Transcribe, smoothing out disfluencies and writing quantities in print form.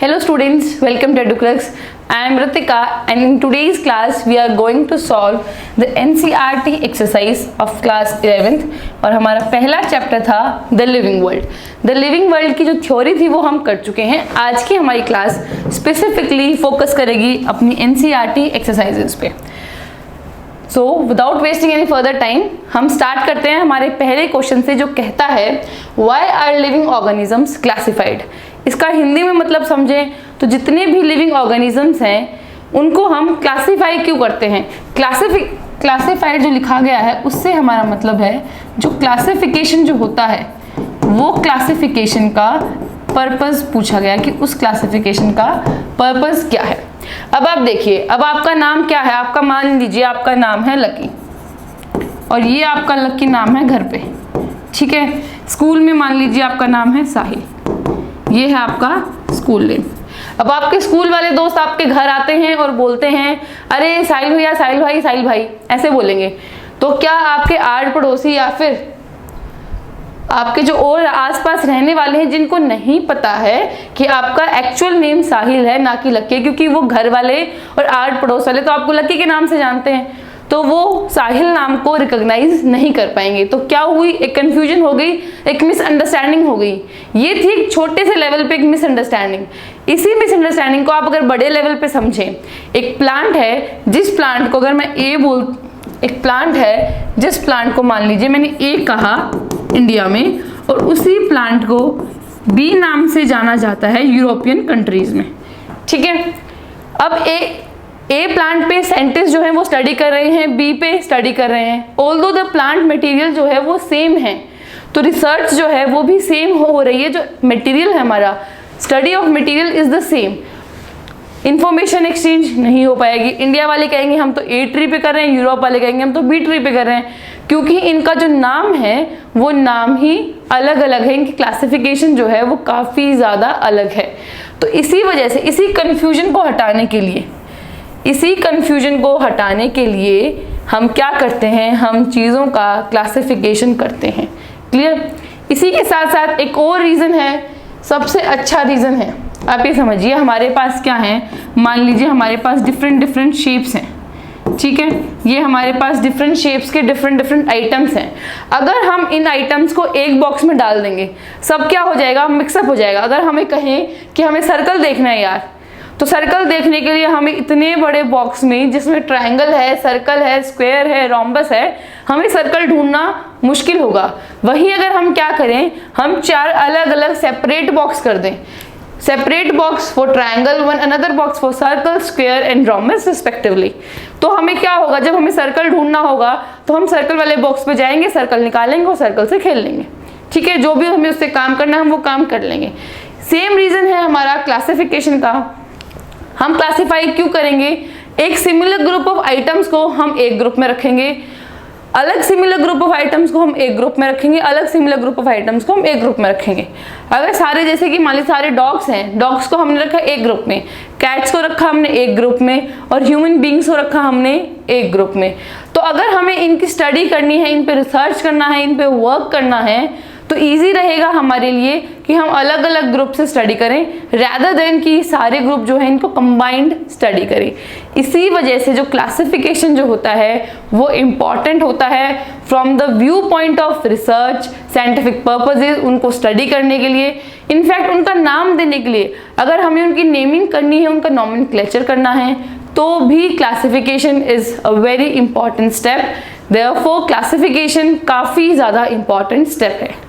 Hello students, welcome to EduCrux. I am Ritika and in today's class we are going to solve the NCERT exercise of class 11th और हमारा पहला chapter था The Living World. The Living World की जो theory थी वो हम कर चुके हैं. आज की हमारी क्लास स्पेसिफिकली फोकस करेगी अपनी NCERT एक्सरसाइजेस पे. So without wasting any further time हम स्टार्ट करते हैं हमारे पहले क्वेश्चन से जो कहता है why are living organisms classified. इसका हिंदी में मतलब समझें तो जितने भी लिविंग ऑर्गेनिजम्स हैं उनको हम क्लासिफाई क्यों करते हैं. क्लासिफाइड जो लिखा गया है उससे हमारा मतलब है जो क्लासिफिकेशन जो होता है वो क्लासिफिकेशन का पर्पस पूछा गया कि उस क्लासिफिकेशन का पर्पस क्या है. अब आप देखिए, अब आपका नाम क्या है. आपका मान लीजिए आपका नाम है लकी और ये आपका लकी नाम है घर पे, ठीक है. स्कूल में मान लीजिए आपका नाम है साहिल, ये है आपका स्कूल नेम. अब आपके स्कूल वाले दोस्त आपके घर आते हैं और बोलते हैं अरे साहिल भैया, साहिल भाई ऐसे बोलेंगे. तो क्या आपके आड़ पड़ोसी या फिर आपके जो और आसपास रहने वाले हैं जिनको नहीं पता है कि आपका एक्चुअल नेम साहिल है ना कि लकी, क्योंकि वो घर वाले और आड़ पड़ोस वाले तो आपको लकी के नाम से जानते हैं, तो वो साहिल नाम को रिकॉग्नाइज नहीं कर पाएंगे. तो क्या हुई, एक कंफ्यूजन हो गई, एक मिसअंडरस्टैंडिंग हो गई. ये थी एक छोटे से लेवल पे एक मिसअंडरस्टैंडिंग. इसी मिसअंडरस्टैंडिंग को आप अगर बड़े लेवल पे समझें, एक प्लांट है जिस प्लांट को अगर मैं एक प्लांट है जिस प्लांट को मान लीजिए मैंने ए कहा इंडिया में और उसी प्लांट को बी नाम से जाना जाता है यूरोपियन कंट्रीज में, ठीक है. अब ए प्लांट पे साइंटिस्ट जो है वो स्टडी कर रहे हैं, बी पे स्टडी कर रहे हैं. ऑल्दो द प्लांट मटेरियल जो है वो सेम है, तो रिसर्च जो है वो भी सेम हो रही है. जो मटेरियल है हमारा, study of material is the same. Information exchange नहीं हो पाएगी. इंडिया वाले कहेंगे हम तो ए ट्री पे कर रहे हैं, यूरोप वाले कहेंगे हम तो बी ट्री पे कर रहे हैं, क्योंकि इनका जो नाम है वो नाम ही अलग अलग है. इनकी क्लासिफिकेशन जो है वो काफ़ी ज़्यादा अलग है. तो इसी वजह से इसी कन्फ्यूजन को हटाने के लिए हम क्या करते हैं, हम चीज़ों का क्लासिफिकेशन करते हैं. क्लियर. इसी के साथ साथ एक और रीज़न है, सबसे अच्छा रीज़न है. आप ये समझिए हमारे पास क्या है, मान लीजिए हमारे पास डिफरेंट शेप्स हैं, ठीक है. ये हमारे पास डिफरेंट शेप्स के डिफरेंट आइटम्स हैं. अगर हम इन आइटम्स को एक बॉक्स में डाल देंगे सब क्या हो जाएगा, मिक्सअप हो जाएगा. अगर हमें कहें कि हमें सर्कल देखना है यार, तो सर्कल देखने के लिए हमें इतने बड़े बॉक्स में जिसमें ट्रायंगल है, सर्कल है, स्क्वायर है, रोम्बस है, हमें सर्कल ढूंढना मुश्किल होगा. वहीं अगर हम क्या करें, हम 4 अलग अलग सेपरेट बॉक्स कर दें, separate box for triangle, one another box for circle, square and rhombus respectively. तो हमें क्या होगा, जब हमें सर्कल ढूंढना होगा तो हम सर्कल वाले बॉक्स पे जाएंगे, सर्कल निकालेंगे और सर्कल से खेल लेंगे, ठीक है. जो भी हमें उससे काम करना है हम वो काम कर लेंगे. सेम रीजन है हमारा क्लासिफिकेशन का. हम क्लासिफाई क्यों करेंगे, एक सिमिलर ग्रुप ऑफ आइटम्स को हम एक ग्रुप में रखेंगे, अलग सिमिलर ग्रुप ऑफ आइटम्स को हम एक ग्रुप में रखेंगे, अलग सिमिलर ग्रुप ऑफ आइटम्स को हम एक ग्रुप में रखेंगे. अगर सारे जैसे कि मान लीजिए सारे डॉग्स हैं, डॉग्स को हमने रखा एक ग्रुप में, कैट्स को रखा हमने एक ग्रुप में और ह्यूमन बींग्स को रखा हमने एक ग्रुप में. तो अगर हमें इनकी स्टडी करनी है, इन पे रिसर्च करना है, इन पे वर्क करना है, तो इजी रहेगा हमारे लिए कि हम अलग अलग ग्रुप से स्टडी करें रैदर देन कि सारे ग्रुप जो है इनको कंबाइंड स्टडी करें. इसी वजह से जो क्लासिफिकेशन जो होता है वो इम्पॉर्टेंट होता है from the view point of research, scientific purposes, उनको स्टडी करने के लिए, इनफैक्ट उनका नाम देने के लिए. अगर हमें उनकी नेमिंग करनी है, उनका नॉमेनक्लेचर करना है, तो भी classification is a very important step. Therefore classification काफ़ी ज़्यादा इंपॉर्टेंट स्टेप है.